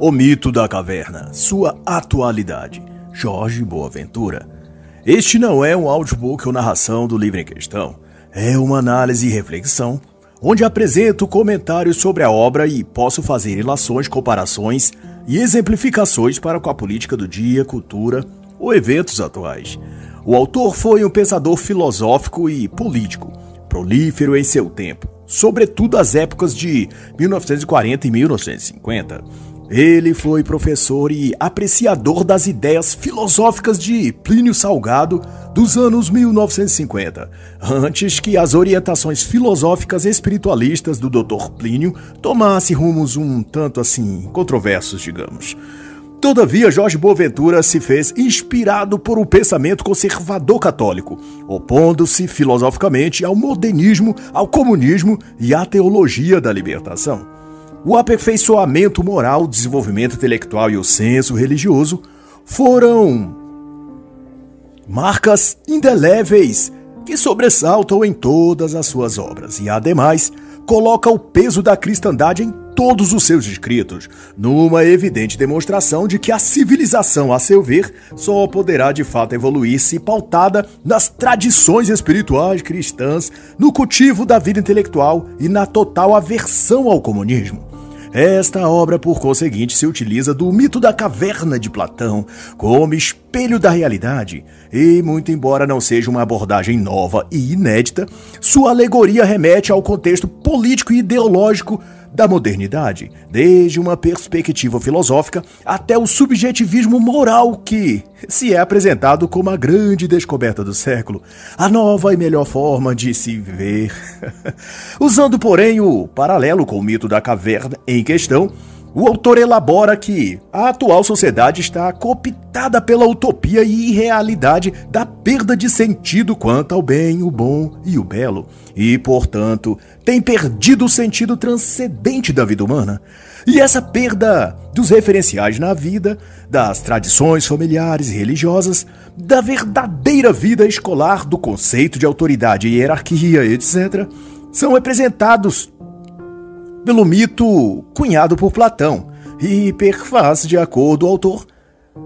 O Mito da Caverna, sua atualidade, Jorge Boaventura. Este não é um audiobook ou narração do livro em questão, é uma análise e reflexão, onde apresento comentários sobre a obra e posso fazer relações, comparações e exemplificações para com a política do dia, cultura ou eventos atuais. O autor foi um pensador filosófico e político, prolífero em seu tempo, sobretudo as épocas de 1940 e 1950. Ele foi professor e apreciador das ideias filosóficas de Plínio Salgado dos anos 1950, antes que as orientações filosóficas espiritualistas do Dr. Plínio tomassem rumos um tanto assim controversos, digamos. Todavia, Jorge Boaventura se fez inspirado por um pensamento conservador católico, opondo-se filosoficamente ao modernismo, ao comunismo e à teologia da libertação. O aperfeiçoamento moral, o desenvolvimento intelectual e o senso religioso foram marcas indeléveis que sobressaltam em todas as suas obras e, ademais, coloca o peso da cristandade em todos os seus escritos, numa evidente demonstração de que a civilização, a seu ver, só poderá de fato evoluir se pautada nas tradições espirituais cristãs, no cultivo da vida intelectual e na total aversão ao comunismo. Esta obra, por conseguinte, se utiliza do mito da caverna de Platão como espelho da realidade e, muito embora não seja uma abordagem nova e inédita, sua alegoria remete ao contexto político e ideológico da modernidade, desde uma perspectiva filosófica até o subjetivismo moral que se é apresentado como a grande descoberta do século, a nova e melhor forma de se viver. Usando, porém, o paralelo com o mito da caverna em questão, o autor elabora que a atual sociedade está cooptada pela utopia e irrealidade da perda de sentido quanto ao bem, o bom e o belo, e, portanto, tem perdido o sentido transcendente da vida humana. E essa perda dos referenciais na vida, das tradições familiares e religiosas, da verdadeira vida escolar, do conceito de autoridade e hierarquia, etc., são representados pelo mito cunhado por Platão e perfaz, de acordo com o autor,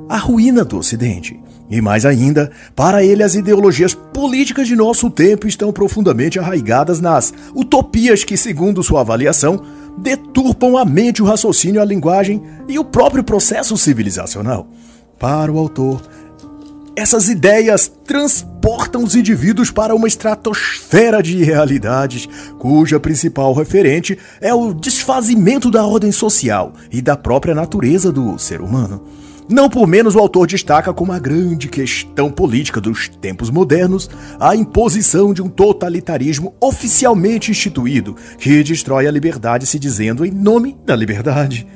a ruína do Ocidente. E mais ainda, para ele as ideologias políticas de nosso tempo estão profundamente arraigadas nas utopias que, segundo sua avaliação, deturpam a mente, o raciocínio, a linguagem e o próprio processo civilizacional. Para o autor, essas ideias transportam os indivíduos para uma estratosfera de realidades, cuja principal referente é o desfazimento da ordem social e da própria natureza do ser humano. Não por menos o autor destaca como a grande questão política dos tempos modernos a imposição de um totalitarismo oficialmente instituído, que destrói a liberdade se dizendo em nome da liberdade.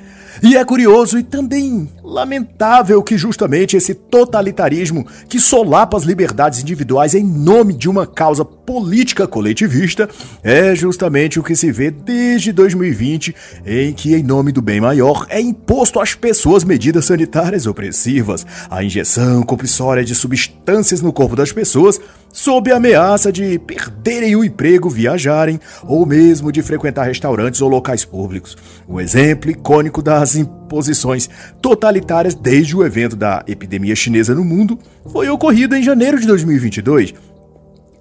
E é curioso e também lamentável que justamente esse totalitarismo que solapa as liberdades individuais em nome de uma causa política coletivista é justamente o que se vê desde 2020, em que, em nome do bem maior, é imposto às pessoas medidas sanitárias opressivas, a injeção compulsória de substâncias no corpo das pessoas, sob a ameaça de perderem o emprego, viajarem ou mesmo de frequentar restaurantes ou locais públicos. Um exemplo icônico das imposições totalitárias desde o evento da epidemia chinesa no mundo foi ocorrido em janeiro de 2022,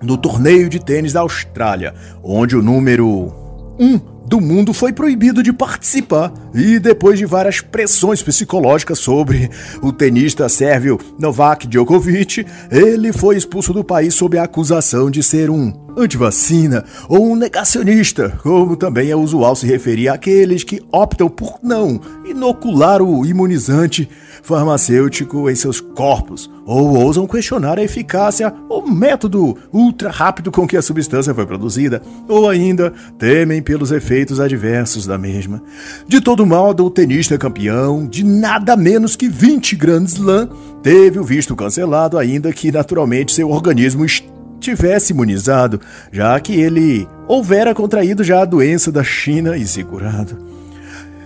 no torneio de tênis da Austrália, onde o número 1 do mundo foi proibido de participar e, depois de várias pressões psicológicas sobre o tenista sérvio Novak Djokovic, ele foi expulso do país sob a acusação de ser um antivacina ou um negacionista, como também é usual se referir àqueles que optam por não inocular o imunizante farmacêutico em seus corpos ou ousam questionar a eficácia ou método ultra rápido com que a substância foi produzida, ou ainda temem pelos efeitos adversos da mesma. De todo modo, o tenista campeão de nada menos que 20 Grand Slam teve o visto cancelado, ainda que naturalmente seu organismo estivesse imunizado, já que ele houvera contraído já a doença da China e se curado.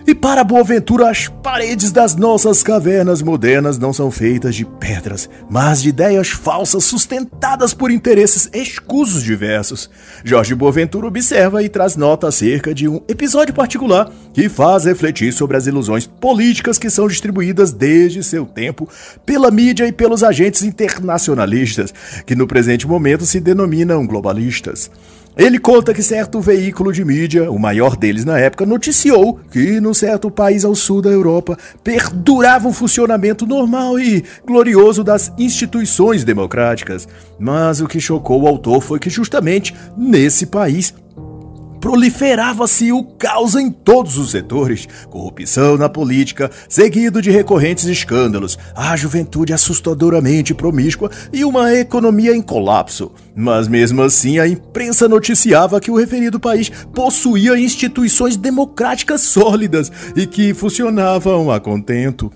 E para Boaventura, as paredes das nossas cavernas modernas não são feitas de pedras, mas de ideias falsas sustentadas por interesses escusos diversos. Jorge Boaventura observa e traz nota acerca de um episódio particular que faz refletir sobre as ilusões políticas que são distribuídas desde seu tempo pela mídia e pelos agentes internacionalistas, que no presente momento se denominam globalistas. Ele conta que certo veículo de mídia, o maior deles na época, noticiou que num certo país ao sul da Europa perdurava um funcionamento normal e glorioso das instituições democráticas. Mas o que chocou o autor foi que justamente nesse país proliferava-se o caos em todos os setores, corrupção na política, seguido de recorrentes escândalos, a juventude assustadoramente promíscua e uma economia em colapso. Mas mesmo assim a imprensa noticiava que o referido país possuía instituições democráticas sólidas e que funcionavam a contento.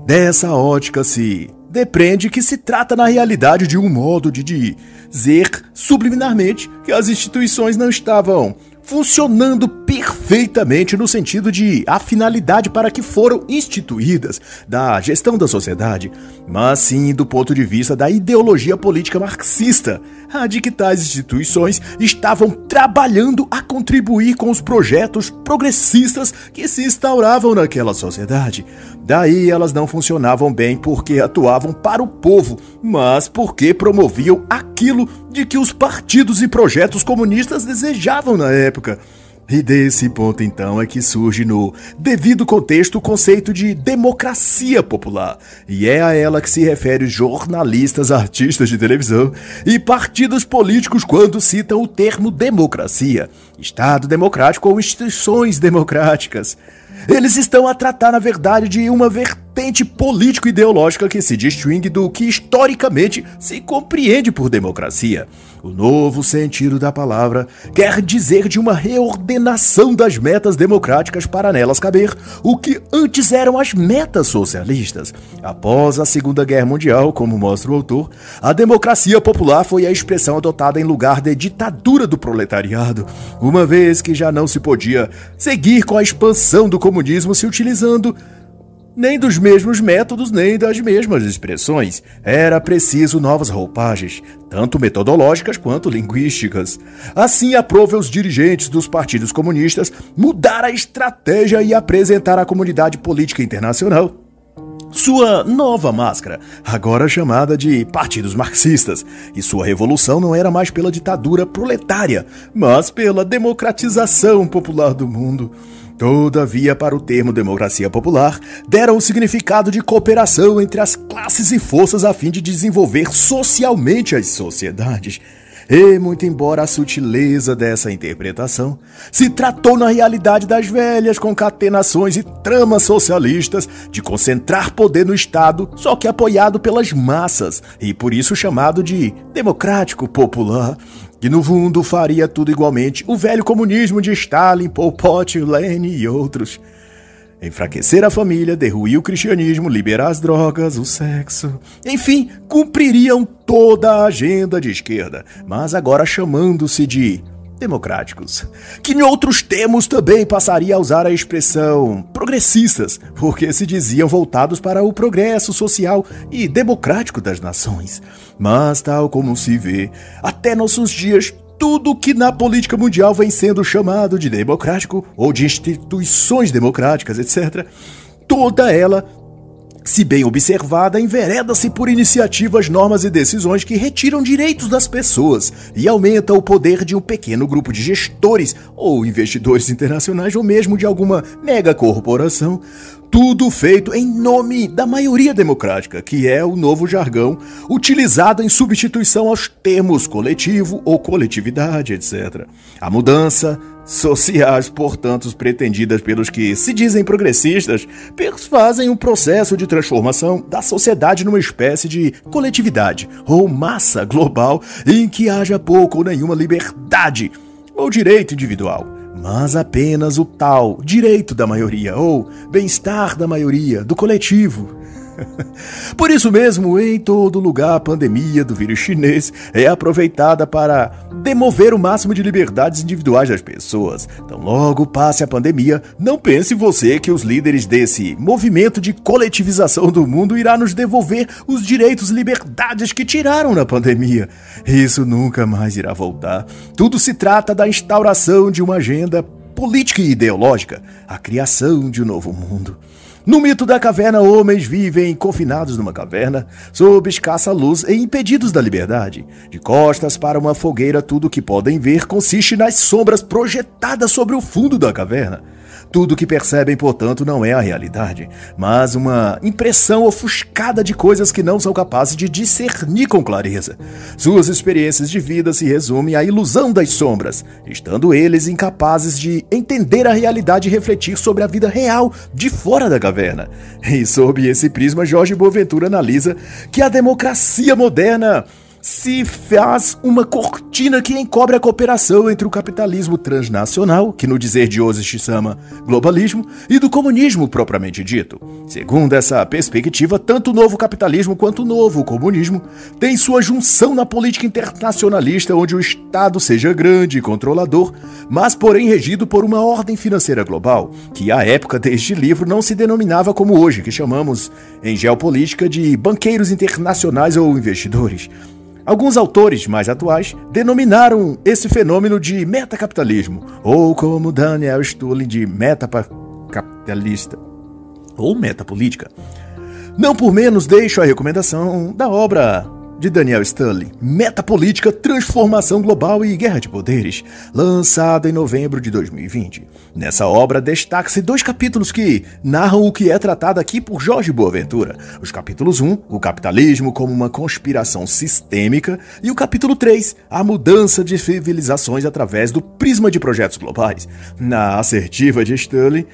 Dessa ótica se depreende que se trata na realidade de um modo de dizer subliminarmente que as instituições não estavam funcionando perfeitamente no sentido de a finalidade para que foram instituídas da gestão da sociedade, mas sim do ponto de vista da ideologia política marxista, a de que tais instituições estavam trabalhando a contribuir com os projetos progressistas que se instauravam naquela sociedade. Daí elas não funcionavam bem porque atuavam para o povo, mas porque promoviam aquilo de que os partidos e projetos comunistas desejavam na época. E desse ponto então é que surge no devido contexto o conceito de democracia popular, e é a ela que se refere os jornalistas, artistas de televisão e partidos políticos quando citam o termo democracia, Estado democrático ou instituições democráticas. Eles estão a tratar, na verdade, de uma vertente político-ideológica que se distingue do que historicamente se compreende por democracia. O novo sentido da palavra quer dizer de uma reordenação das metas democráticas para nelas caber o que antes eram as metas socialistas. Após a Segunda Guerra Mundial, como mostra o autor, a democracia popular foi a expressão adotada em lugar de ditadura do proletariado, uma vez que já não se podia seguir com a expansão do comunismo se utilizando nem dos mesmos métodos, nem das mesmas expressões. Era preciso novas roupagens, tanto metodológicas quanto linguísticas. Assim, aprove aos dirigentes dos partidos comunistas mudar a estratégia e apresentar à comunidade política internacional sua nova máscara, agora chamada de partidos marxistas, e sua revolução não era mais pela ditadura proletária, mas pela democratização popular do mundo. Todavia, para o termo democracia popular, deram o significado de cooperação entre as classes e forças a fim de desenvolver socialmente as sociedades. E, muito embora a sutileza dessa interpretação, se tratou na realidade das velhas concatenações e tramas socialistas de concentrar poder no Estado, só que apoiado pelas massas, e por isso chamado de democrático popular, que no fundo faria tudo igualmente o velho comunismo de Stalin, Pol Pot, Lenin e outros. Enfraquecer a família, derruir o cristianismo, liberar as drogas, o sexo... Enfim, cumpririam toda a agenda de esquerda, mas agora chamando-se de democráticos. Que em outros termos também passaria a usar a expressão progressistas, porque se diziam voltados para o progresso social e democrático das nações. Mas, tal como se vê, até nossos dias, tudo que na política mundial vem sendo chamado de democrático ou de instituições democráticas, etc., toda ela, se bem observada, envereda-se por iniciativas, normas e decisões que retiram direitos das pessoas e aumentam o poder de um pequeno grupo de gestores ou investidores internacionais ou mesmo de alguma mega corporação. Tudo feito em nome da maioria democrática, que é o novo jargão utilizado em substituição aos termos coletivo ou coletividade, etc. A mudança sociais, portanto, pretendidas pelos que se dizem progressistas, fazem um processo de transformação da sociedade numa espécie de coletividade ou massa global em que haja pouco ou nenhuma liberdade ou direito individual, mas apenas o tal direito da maioria ou bem-estar da maioria, do coletivo. Por isso mesmo, em todo lugar, a pandemia do vírus chinês é aproveitada para demover o máximo de liberdades individuais das pessoas. Então, logo passe a pandemia, não pense você que os líderes desse movimento de coletivização do mundo irá nos devolver os direitos e liberdades que tiraram na pandemia. Isso nunca mais irá voltar. Tudo se trata da instauração de uma agenda política e ideológica, a criação de um novo mundo. No mito da caverna, homens vivem confinados numa caverna, sob escassa luz e impedidos da liberdade. De costas para uma fogueira, tudo o que podem ver consiste nas sombras projetadas sobre o fundo da caverna. Tudo o que percebem, portanto, não é a realidade, mas uma impressão ofuscada de coisas que não são capazes de discernir com clareza. Suas experiências de vida se resumem à ilusão das sombras, estando eles incapazes de entender a realidade e refletir sobre a vida real de fora da caverna. E sob esse prisma, Jorge Boaventura analisa que a democracia moderna se faz uma cortina que encobre a cooperação entre o capitalismo transnacional, que no dizer de hoje se chama globalismo, e do comunismo propriamente dito. Segundo essa perspectiva, tanto o novo capitalismo quanto o novo comunismo têm sua junção na política internacionalista, onde o Estado seja grande e controlador, mas porém regido por uma ordem financeira global, que à época deste livro não se denominava como hoje, que chamamos em geopolítica de banqueiros internacionais ou investidores. Alguns autores mais atuais denominaram esse fenômeno de metacapitalismo, ou como Daniel Stulin de metacapitalista, ou metapolítica. Não por menos deixo a recomendação da obra de Daniel Stulin, Metapolítica, Transformação Global e Guerra de Poderes, lançada em novembro de 2020. Nessa obra destaca-se 2 capítulos que narram o que é tratado aqui por Jorge Boaventura. Os capítulos 1, o capitalismo como uma conspiração sistêmica, e o capítulo 3, a mudança de civilizações através do prisma de projetos globais. Na assertiva de Stulin,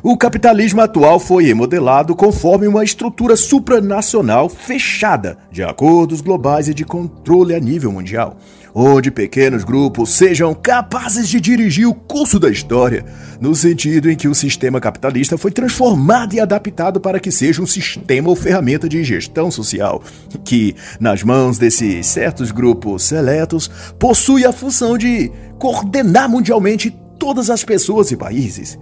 o capitalismo atual foi remodelado conforme uma estrutura supranacional fechada, de acordos globais e de controle a nível mundial, onde pequenos grupos sejam capazes de dirigir o curso da história, no sentido em que o sistema capitalista foi transformado e adaptado para que seja um sistema ou ferramenta de gestão social, que, nas mãos desses certos grupos seletos, possui a função de coordenar mundialmente todas as pessoas e países.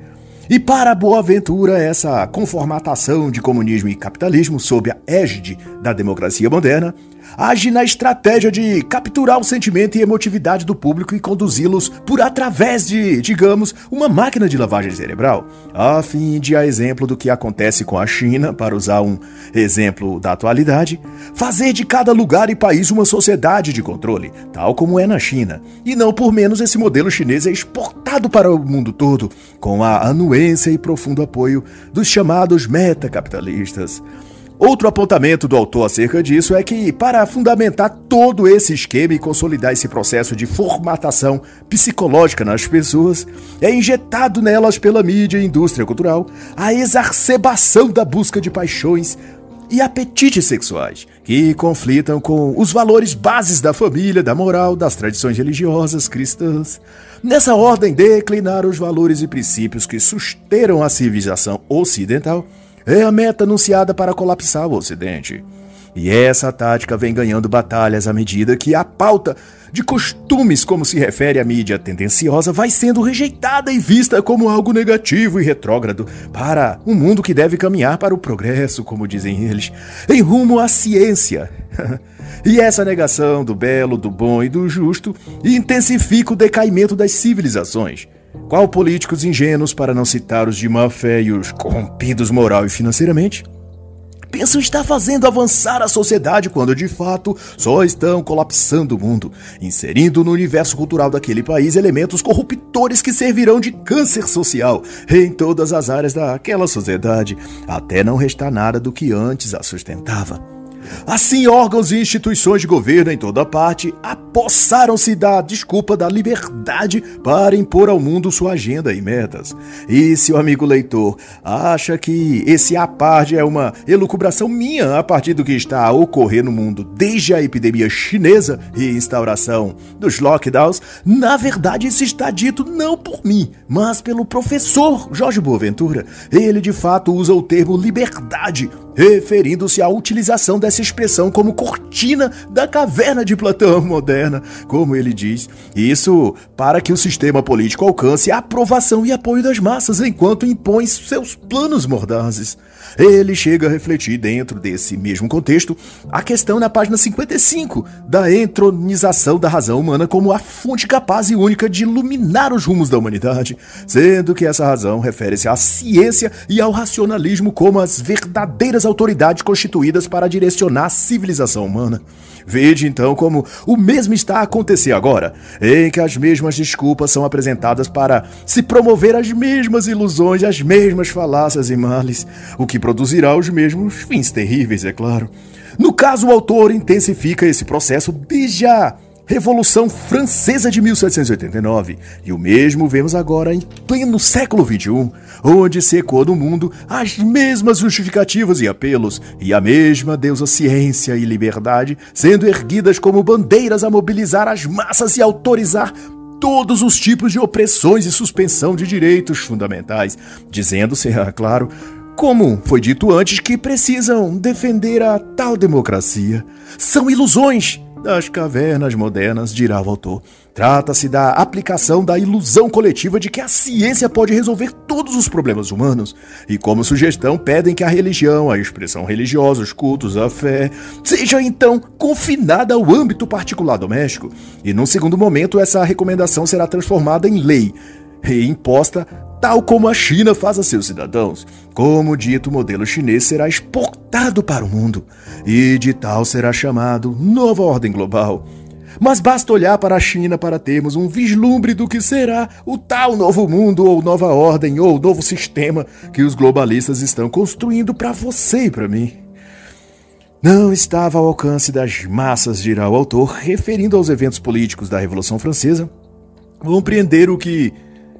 E para Boaventura, essa conformatação de comunismo e capitalismo sob a égide da democracia moderna age na estratégia de capturar o sentimento e emotividade do público e conduzi-los por através de, digamos, uma máquina de lavagem cerebral, a fim de, a exemplo do que acontece com a China, para usar um exemplo da atualidade, fazer de cada lugar e país uma sociedade de controle, tal como é na China. E não por menos esse modelo chinês é exportado para o mundo todo, com a anuência e profundo apoio dos chamados metacapitalistas. Outro apontamento do autor acerca disso é que, para fundamentar todo esse esquema e consolidar esse processo de formatação psicológica nas pessoas, é injetado nelas pela mídia e indústria cultural a exacerbação da busca de paixões e apetites sexuais, que conflitam com os valores bases da família, da moral, das tradições religiosas cristãs. Nessa ordem, declinar os valores e princípios que sustentam a civilização ocidental é a meta anunciada para colapsar o Ocidente. E essa tática vem ganhando batalhas à medida que a pauta de costumes, como se refere à mídia tendenciosa, vai sendo rejeitada e vista como algo negativo e retrógrado para um mundo que deve caminhar para o progresso, como dizem eles, em rumo à ciência. E essa negação do belo, do bom e do justo intensifica o decaimento das civilizações. Qual políticos ingênuos, para não citar os de má fé e os corrompidos moral e financeiramente, pensam estar fazendo avançar a sociedade quando de fato só estão colapsando o mundo, inserindo no universo cultural daquele país elementos corruptores que servirão de câncer social em todas as áreas daquela sociedade, até não restar nada do que antes a sustentava. Assim, órgãos e instituições de governo em toda parte apossaram-se da desculpa da liberdade para impor ao mundo sua agenda e metas. E se o amigo leitor acha que esse apartheid é uma elucubração minha a partir do que está a ocorrer no mundo desde a epidemia chinesa e instauração dos lockdowns, na verdade isso está dito não por mim, mas pelo professor Jorge Boaventura. Ele de fato usa o termo liberdade, referindo-se à utilização dessa expressão como cortina da caverna de Platão moderna, como ele diz. Isso para que o sistema político alcance a aprovação e apoio das massas enquanto impõe seus planos mordazes. Ele chega a refletir dentro desse mesmo contexto a questão na página 55 da entronização da razão humana como a fonte capaz e única de iluminar os rumos da humanidade, sendo que essa razão refere-se à ciência e ao racionalismo como as verdadeiras autoridades constituídas para direcionar a civilização humana. Veja então como o mesmo está a acontecer agora, em que as mesmas desculpas são apresentadas para se promover as mesmas ilusões, as mesmas falácias e males, o que produzirá os mesmos fins terríveis, é claro. No caso, o autor intensifica esse processo desde a Revolução Francesa de 1789, e o mesmo vemos agora em pleno século XXI, onde se ecoa no mundo as mesmas justificativas e apelos, e a mesma deusa ciência e liberdade sendo erguidas como bandeiras a mobilizar as massas e autorizar todos os tipos de opressões e suspensão de direitos fundamentais, dizendo-se, é claro, como foi dito antes, que precisam defender a tal democracia. São ilusões das cavernas modernas, dirá o autor. Trata-se da aplicação da ilusão coletiva de que a ciência pode resolver todos os problemas humanos, e como sugestão pedem que a religião, a expressão religiosa, os cultos, a fé, seja então confinada ao âmbito particular doméstico, e num segundo momento essa recomendação será transformada em lei e imposta tal como a China faz a seus cidadãos. Como dito, o modelo chinês será exportado para o mundo, e de tal será chamado Nova Ordem Global. Mas basta olhar para a China para termos um vislumbre do que será o tal novo mundo, ou nova ordem, ou novo sistema que os globalistas estão construindo para você e para mim. Não estava ao alcance das massas, dirá o autor, referindo aos eventos políticos da Revolução Francesa, compreender o que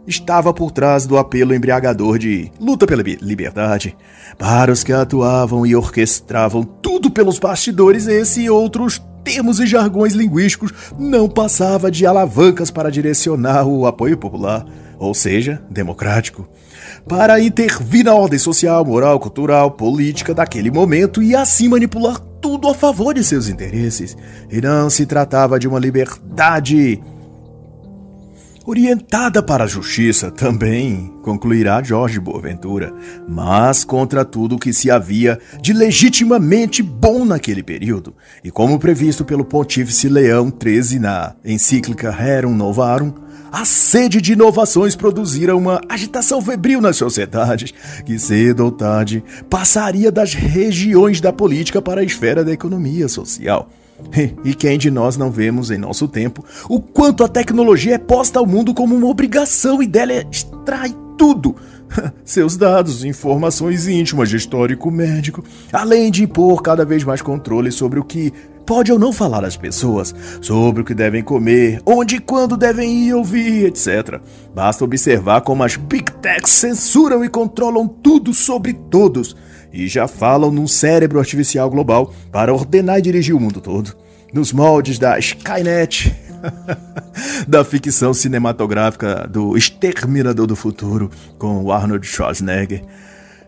estava por trás do apelo embriagador de luta pela liberdade. Para os que atuavam e orquestravam tudo pelos bastidores, esse e outros termos e jargões linguísticos não passava de alavancas para direcionar o apoio popular, ou seja, democrático, para intervir na ordem social, moral, cultural, política daquele momento e assim manipular tudo a favor de seus interesses. E não se tratava de uma liberdade orientada para a justiça, também, concluirá Jorge Boaventura, mas contra tudo o que se havia de legitimamente bom naquele período, e como previsto pelo Pontífice Leão XIII na encíclica Rerum Novarum, a sede de inovações produzira uma agitação febril nas sociedades, que cedo ou tarde passaria das regiões da política para a esfera da economia social. E quem de nós não vemos em nosso tempo o quanto a tecnologia é posta ao mundo como uma obrigação e dela extrai tudo, seus dados, informações íntimas de histórico médico, além de impor cada vez mais controle sobre o que pode ou não falar às pessoas, sobre o que devem comer, onde e quando devem ir ouvir, etc. Basta observar como as Big Techs censuram e controlam tudo sobre todos, e já falam num cérebro artificial global para ordenar e dirigir o mundo todo, nos moldes da Skynet, da ficção cinematográfica do Exterminador do Futuro, com o Arnold Schwarzenegger.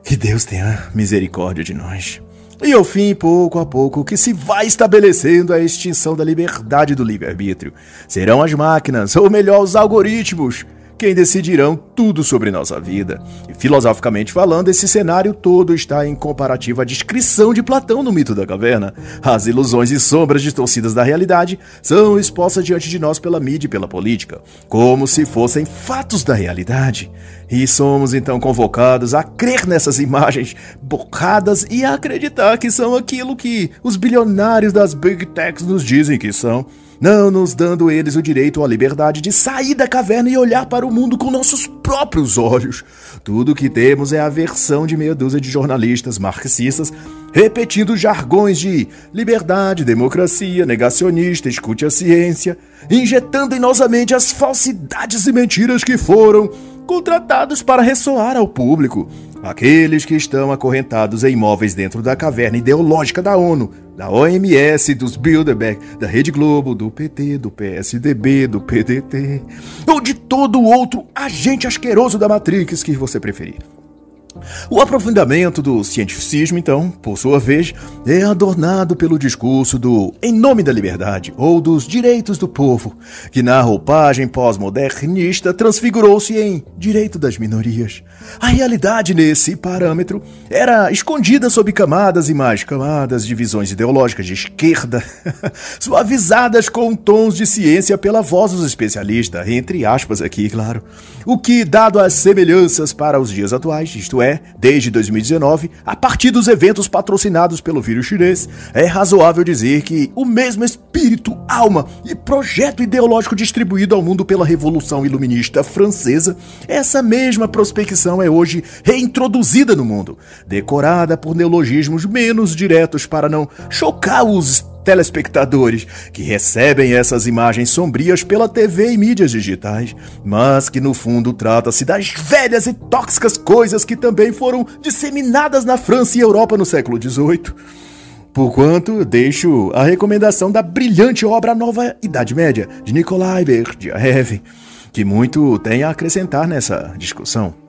Que Deus tenha misericórdia de nós. E ao fim, pouco a pouco, que se vai estabelecendo a extinção da liberdade do livre-arbítrio. Serão as máquinas, ou melhor, os algoritmos, quem decidirão tudo sobre nossa vida. E filosoficamente falando, esse cenário todo está em comparativa à descrição de Platão no mito da caverna. As ilusões e sombras distorcidas da realidade são expostas diante de nós pela mídia e pela política, como se fossem fatos da realidade. E somos então convocados a crer nessas imagens borradas e a acreditar que são aquilo que os bilionários das Big Techs nos dizem que são. não nos dando eles o direito à liberdade de sair da caverna e olhar para o mundo com nossos próprios olhos. Tudo o que temos é a versão de meia dúzia de jornalistas marxistas repetindo jargões de liberdade, democracia, negacionista, escute a ciência, injetando em nossa mente as falsidades e mentiras que foram contratados para ressoar ao público. Aqueles que estão acorrentados em imóveis dentro da caverna ideológica da ONU, da OMS, dos Bilderberg, da Rede Globo, do PT, do PSDB, do PDT, ou de todo outro agente asqueroso da Matrix que você preferir. O aprofundamento do cientificismo, então, por sua vez, é adornado pelo discurso do "em nome da liberdade" ou dos direitos do povo, que na roupagem pós-modernista transfigurou-se em direito das minorias. A realidade nesse parâmetro era escondida sob camadas e mais camadas de visões ideológicas de esquerda, suavizadas com tons de ciência pela voz dos especialistas, entre aspas aqui, claro. O que, dado as semelhanças para os dias atuais, isto é, desde 2019, a partir dos eventos patrocinados pelo vírus chinês, é razoável dizer que o mesmo espírito, alma e projeto ideológico distribuído ao mundo pela Revolução Iluminista Francesa, essa mesma prospecção é hoje reintroduzida no mundo, decorada por neologismos menos diretos para não chocar os telespectadores que recebem essas imagens sombrias pela TV e mídias digitais, mas que no fundo trata-se das velhas e tóxicas coisas que também foram disseminadas na França e Europa no século XVIII. Porquanto, deixo a recomendação da brilhante obra Nova Idade Média, de Nikolai Berdyaev, que muito tem a acrescentar nessa discussão.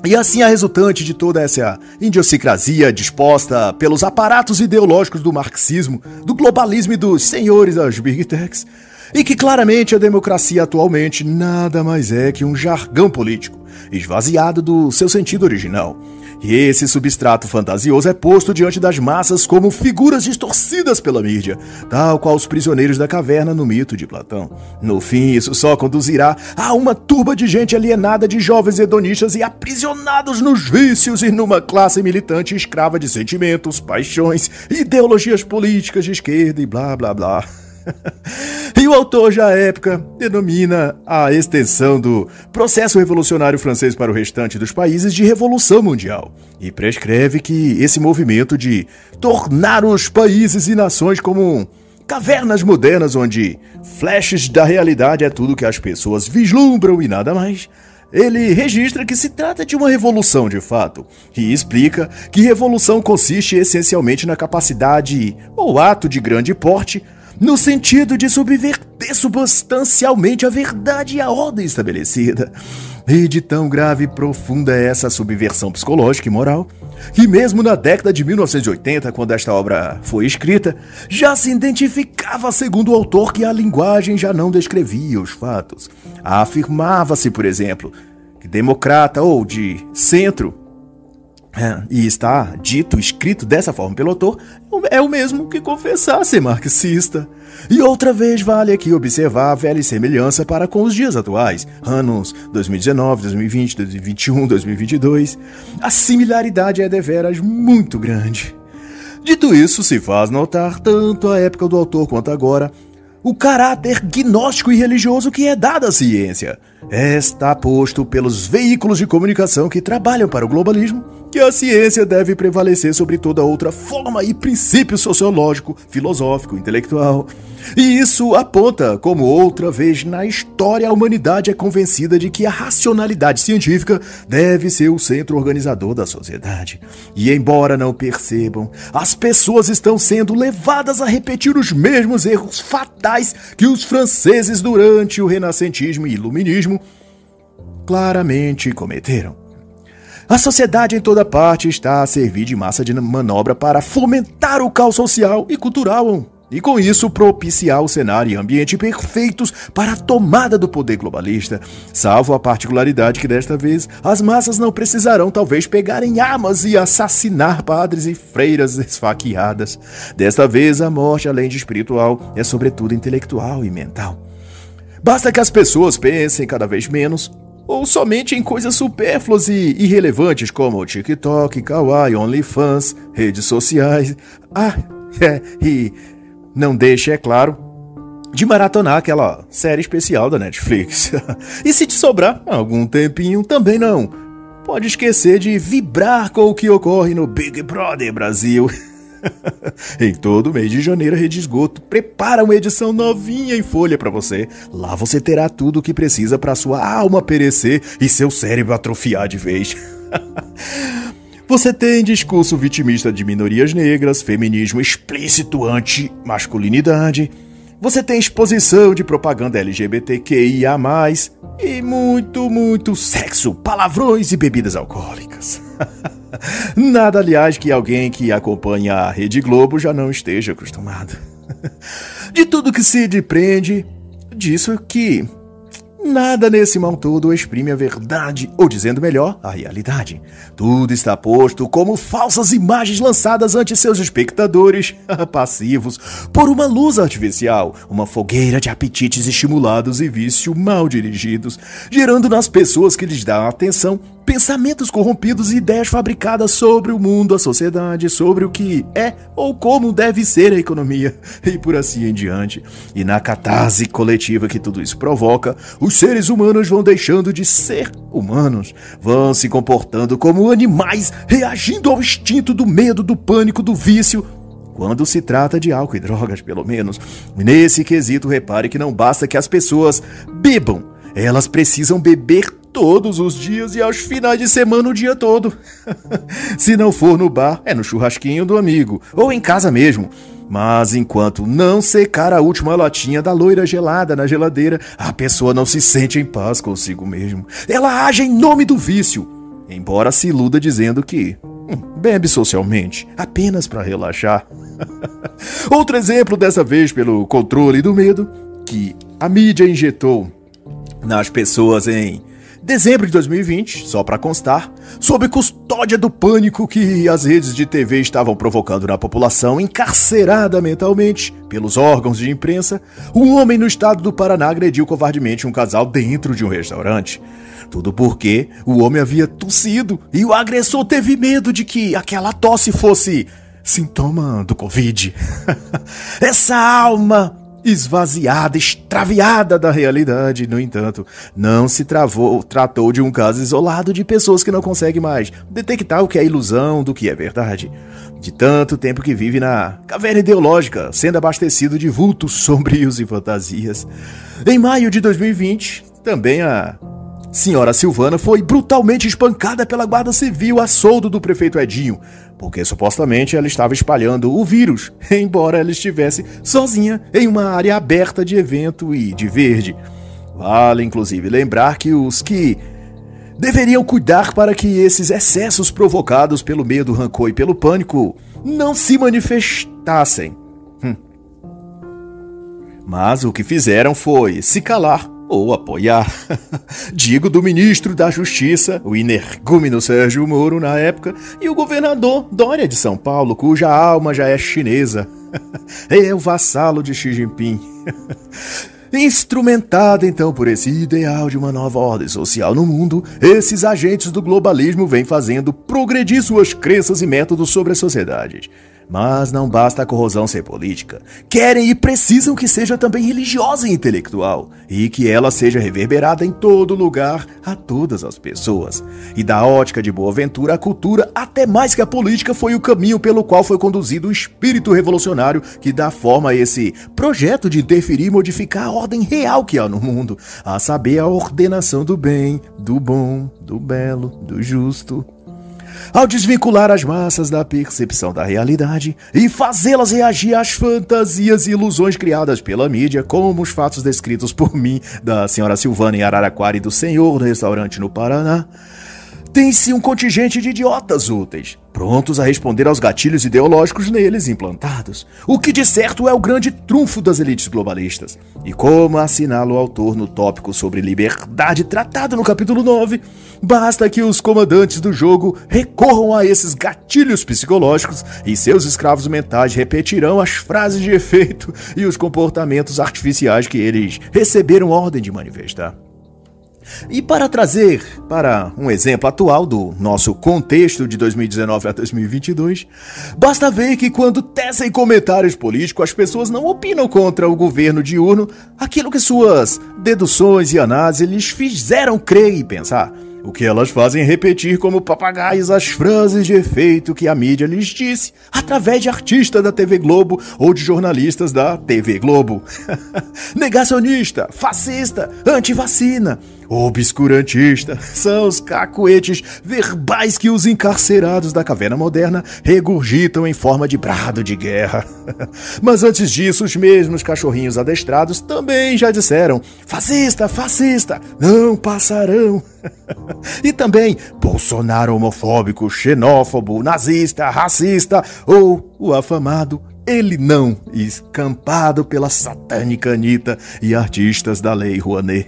E assim a resultante de toda essa idiosincrasia disposta pelos aparatos ideológicos do marxismo, do globalismo e dos senhores das big techs, e que claramente a democracia atualmente nada mais é que um jargão político, esvaziado do seu sentido original. E esse substrato fantasioso é posto diante das massas como figuras distorcidas pela mídia, tal qual os prisioneiros da caverna no mito de Platão. No fim, isso só conduzirá a uma turba de gente alienada de jovens hedonistas e aprisionados nos vícios e numa classe militante escrava de sentimentos, paixões, ideologias políticas de esquerda e blá blá blá. E o autor já à época denomina a extensão do processo revolucionário francês para o restante dos países de Revolução Mundial e prescreve que esse movimento de tornar os países e nações como cavernas modernas onde flashes da realidade é tudo que as pessoas vislumbram e nada mais, ele registra que se trata de uma revolução de fato e explica que revolução consiste essencialmente na capacidade ou ato de grande porte no sentido de subverter substancialmente a verdade e a ordem estabelecida. E de tão grave e profunda é essa subversão psicológica e moral, que mesmo na década de 1980, quando esta obra foi escrita, já se identificava, segundo o autor, que a linguagem já não descrevia os fatos. Afirmava-se, por exemplo, que democrata ou de centro, e está dito, escrito dessa forma pelo autor, é o mesmo que confessar ser marxista. E outra vez vale aqui observar a velha semelhança para com os dias atuais, anos 2019, 2020, 2021, 2022. A similaridade é deveras muito grande. Dito isso, se faz notar, tanto a época do autor quanto agora, o caráter gnóstico e religioso que é dado à ciência. Está posto pelos veículos de comunicação que trabalham para o globalismo que a ciência deve prevalecer sobre toda outra forma e princípio sociológico, filosófico, intelectual. E isso aponta como outra vez na história a humanidade é convencida de que a racionalidade científica deve ser o centro organizador da sociedade. E embora não percebam, as pessoas estão sendo levadas a repetir os mesmos erros fatais que os franceses durante o renascentismo e iluminismo claramente cometeram. A sociedade em toda parte está a servir de massa de manobra para fomentar o caos social e cultural e com isso propiciar o cenário e ambiente perfeitos para a tomada do poder globalista, salvo a particularidade que desta vez as massas não precisarão talvez pegarem armas e assassinar padres e freiras esfaqueadas. Desta vez a morte, além de espiritual, é sobretudo intelectual e mental. Basta que as pessoas pensem cada vez menos ou somente em coisas supérfluas e irrelevantes como TikTok, Kawaii, OnlyFans, redes sociais. E não deixe, é claro, de maratonar aquela série especial da Netflix. E se te sobrar algum tempinho, também não pode esquecer de vibrar com o que ocorre no Big Brother Brasil. Em todo mês de janeiro, a Rede Esgoto prepara uma edição novinha em folha para você. Lá você terá tudo o que precisa para sua alma perecer e seu cérebro atrofiar de vez. Você tem discurso vitimista de minorias negras, feminismo explícito anti-masculinidade. Você tem exposição de propaganda LGBTQIA+, e muito sexo, palavrões e bebidas alcoólicas. Nada, aliás, que alguém que acompanha a Rede Globo já não esteja acostumado. De tudo que se depreende, disso que nada nesse mal todo exprime a verdade, ou dizendo melhor, a realidade. Tudo está posto como falsas imagens lançadas ante seus espectadores passivos por uma luz artificial, uma fogueira de apetites estimulados e vício mal dirigidos, gerando nas pessoas que lhes dão atenção pensamentos corrompidos e ideias fabricadas sobre o mundo, a sociedade, sobre o que é ou como deve ser a economia, e por assim em diante. E na catarse coletiva que tudo isso provoca, os seres humanos vão deixando de ser humanos, vão se comportando como animais, reagindo ao instinto do medo, do pânico, do vício, quando se trata de álcool e drogas, pelo menos. Nesse quesito, repare que não basta que as pessoas bebam, elas precisam beber todos os dias e aos finais de semana o dia todo. Se não for no bar, é no churrasquinho do amigo, ou em casa mesmo. Mas enquanto não secar a última latinha da loira gelada na geladeira, a pessoa não se sente em paz consigo mesmo. Ela age em nome do vício, embora se iluda dizendo que bebe socialmente, apenas para relaxar. Outro exemplo, dessa vez pelo controle do medo, que a mídia injetou nas pessoas em dezembro de 2020, só para constar, sob custódia do pânico que as redes de TV estavam provocando na população encarcerada mentalmente pelos órgãos de imprensa, um homem no estado do Paraná agrediu covardemente um casal dentro de um restaurante. Tudo porque o homem havia tossido e o agressor teve medo de que aquela tosse fosse sintoma do Covid. Essa alma esvaziada, extraviada da realidade, no entanto, não se tratou de um caso isolado de pessoas que não conseguem mais detectar o que é ilusão do que é verdade. De tanto tempo que vive na caverna ideológica, sendo abastecido de vultos sombrios e fantasias. Em maio de 2020, também a senhora Silvana foi brutalmente espancada pela Guarda Civil a soldo do prefeito Edinho, porque supostamente ela estava espalhando o vírus, embora ela estivesse sozinha em uma área aberta de evento e de verde. Vale inclusive lembrar que os que deveriam cuidar para que esses excessos provocados pelo medo, rancor e pelo pânico não se manifestassem. Mas o que fizeram foi se calar ou apoiar. Digo do ministro da Justiça, o energúmeno Sérgio Moro na época, e o governador Dória de São Paulo, cuja alma já é chinesa. É o vassalo de Xi Jinping. Instrumentado então por esse ideal de uma nova ordem social no mundo, esses agentes do globalismo vêm fazendo progredir suas crenças e métodos sobre a sociedade. Mas não basta a corrosão ser política. Querem e precisam que seja também religiosa e intelectual, e que ela seja reverberada em todo lugar, a todas as pessoas. E da ótica de Boaventura, a cultura, até mais que a política, foi o caminho pelo qual foi conduzido o espírito revolucionário que dá forma a esse projeto de interferir e modificar a ordem real que há no mundo, a saber, a ordenação do bem, do bom, do belo, do justo. Ao desvincular as massas da percepção da realidade e fazê-las reagir às fantasias e ilusões criadas pela mídia, como os fatos descritos por mim, da senhora Silvana em Araraquara e do senhor no restaurante no Paraná, tem-se um contingente de idiotas úteis, prontos a responder aos gatilhos ideológicos neles implantados, o que de certo é o grande trunfo das elites globalistas. E como assinala o autor no tópico sobre liberdade tratado no capítulo 9, basta que os comandantes do jogo recorram a esses gatilhos psicológicos e seus escravos mentais repetirão as frases de efeito e os comportamentos artificiais que eles receberam ordem de manifestar. E para trazer para um exemplo atual do nosso contexto de 2019 a 2022, basta ver que quando tecem comentários políticos, as pessoas não opinam contra o governo diurno aquilo que suas deduções e análises lhes fizeram crer e pensar. O que elas fazem é repetir como papagaios as frases de efeito que a mídia lhes disse através de artistas da TV Globo ou de jornalistas da TV Globo. Negacionista, fascista, antivacina, obscurantista são os cacuetes verbais que os encarcerados da caverna moderna regurgitam em forma de brado de guerra. Mas antes disso, os mesmos cachorrinhos adestrados também já disseram: fascista, fascista, não passarão. E também Bolsonaro homofóbico, xenófobo, nazista, racista ou o afamado ele não, escampado pela satânica Anitta e artistas da Lei Rouanet.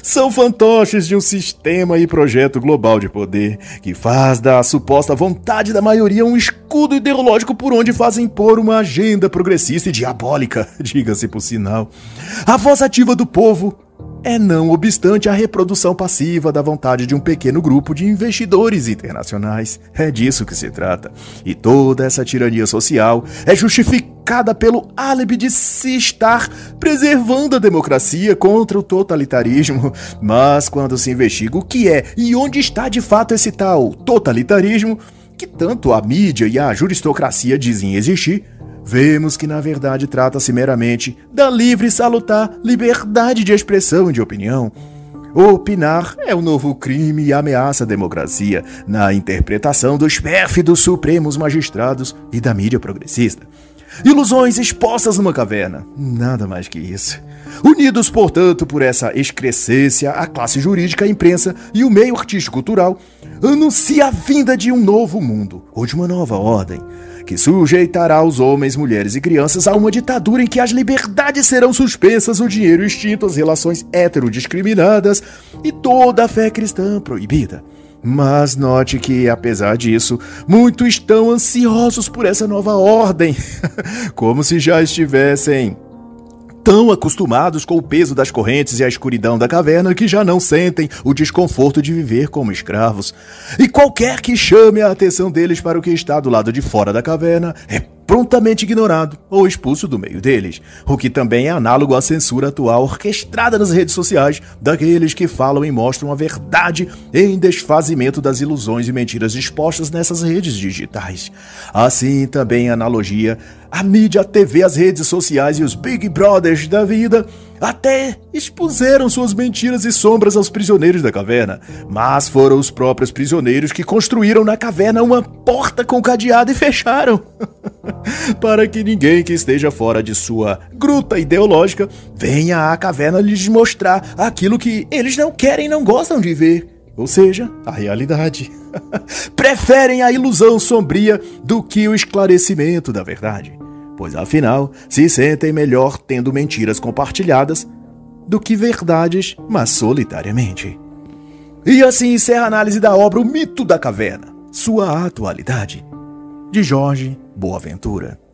São fantoches de um sistema e projeto global de poder que faz da suposta vontade da maioria um escudo ideológico por onde fazem impor uma agenda progressista e diabólica, diga-se por sinal. A voz ativa do povo é, não obstante, a reprodução passiva da vontade de um pequeno grupo de investidores internacionais. É disso que se trata. E toda essa tirania social é justificada pelo álibi de se estar preservando a democracia contra o totalitarismo. Mas quando se investiga o que é e onde está de fato esse tal totalitarismo, que tanto a mídia e a juristocracia dizem existir, vemos que na verdade trata-se meramente da livre e salutar liberdade de expressão e de opinião. Opinar é o novo crime e ameaça à democracia, na interpretação dos pérfidos supremos magistrados e da mídia progressista. Ilusões expostas numa caverna, nada mais que isso. Unidos, portanto, por essa excrescência, a classe jurídica, a imprensa e o meio artístico-cultural anuncia a vinda de um novo mundo, ou de uma nova ordem, que sujeitará os homens, mulheres e crianças a uma ditadura em que as liberdades serão suspensas, o dinheiro extinto, as relações heterodiscriminadas e toda a fé cristã proibida. Mas note que, apesar disso, muitos estão ansiosos por essa nova ordem, como se já estivessem tão acostumados com o peso das correntes e a escuridão da caverna que já não sentem o desconforto de viver como escravos. E qualquer que chame a atenção deles para o que está do lado de fora da caverna é prontamente ignorado ou expulso do meio deles, o que também é análogo à censura atual orquestrada nas redes sociais daqueles que falam e mostram a verdade em desfazimento das ilusões e mentiras expostas nessas redes digitais. Assim também a analogia, a mídia, a TV, as redes sociais e os Big Brothers da vida até expuseram suas mentiras e sombras aos prisioneiros da caverna, mas foram os próprios prisioneiros que construíram na caverna uma porta com cadeado e fecharam. Para que ninguém que esteja fora de sua gruta ideológica venha à caverna lhes mostrar aquilo que eles não querem e não gostam de ver, ou seja, a realidade. Preferem a ilusão sombria do que o esclarecimento da verdade, pois afinal se sentem melhor tendo mentiras compartilhadas do que verdades, mas solitariamente. E assim encerra a análise da obra O Mito da Caverna, sua atualidade, de Jorge Boaventura.